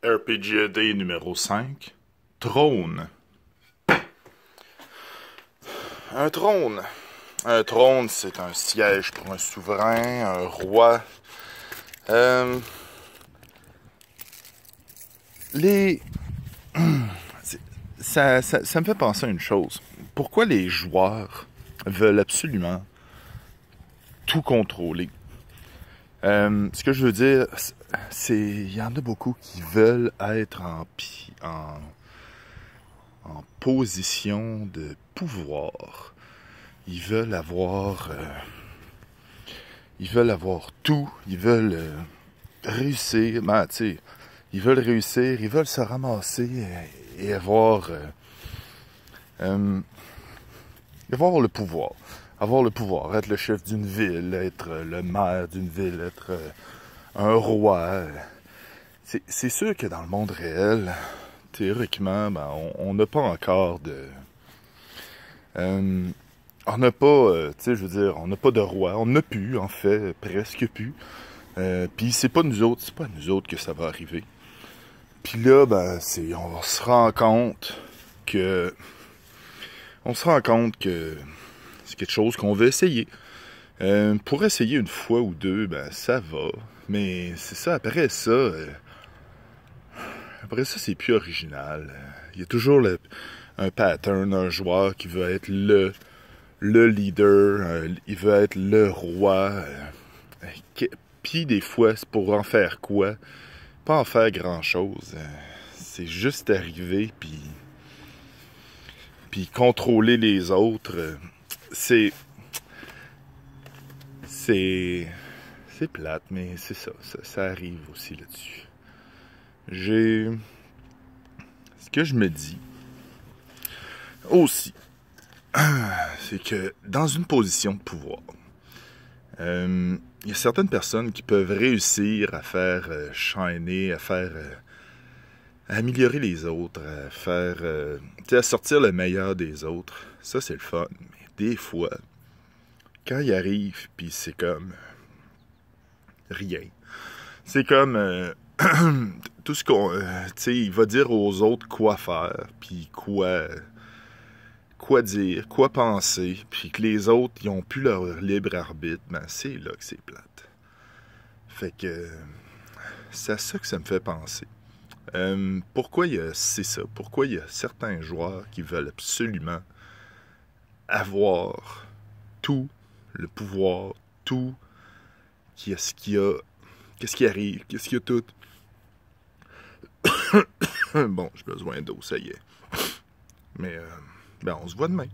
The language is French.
RPGAD numéro 5. Trône. Un trône. Un trône, c'est un siège pour un souverain, un roi. Les... ça me fait penser à une chose. Pourquoi les joueurs veulent absolument tout contrôler? Ce que je veux dire, c'est il y en a beaucoup qui veulent être en position de pouvoir. Ils veulent avoir tout. Ils veulent réussir. Ben, tu sais, ils veulent réussir. Ils veulent se ramasser et avoir le pouvoir. Avoir le pouvoir, être le chef d'une ville, être le maire d'une ville, être un roi. C'est sûr que dans le monde réel, théoriquement, ben, on n'a pas encore de... on n'a pas, tu sais, je veux dire, on n'a pas de roi. On n'a plus, en fait, presque plus. Puis c'est pas nous autres que ça va arriver. Puis là, ben, on se rend compte que... c'est quelque chose qu'on veut essayer. Pour essayer une fois ou deux, ben ça va. Mais c'est ça, après ça, c'est plus original. Il y a toujours un pattern, un joueur qui veut être le leader, il veut être le roi. Puis des fois, c'est pour en faire quoi? Pas en faire grand-chose. C'est juste arriver, puis contrôler les autres. C'est plate, mais c'est ça. Ça arrive aussi là-dessus. Ce que je me dis aussi, c'est que dans une position de pouvoir, il y a certaines personnes qui peuvent réussir à faire shiner, à améliorer les autres, à sortir le meilleur des autres. Ça, c'est le fun. Mais des fois, quand il arrive, puis c'est comme rien. C'est comme tout ce qu'on... tu sais, il va dire aux autres quoi faire, puis quoi dire, quoi penser, puis que les autres, ils ont plus leur libre arbitre, ben c'est là que c'est plate. Fait que c'est à ça que ça me fait penser. C'est ça? Pourquoi il y a certains joueurs qui veulent absolument avoir tout le pouvoir, tout, qu'est-ce qui arrive, qu'est-ce qu'il y a tout. Bon, j'ai besoin d'eau, ça y est. Mais, ben, on se voit demain.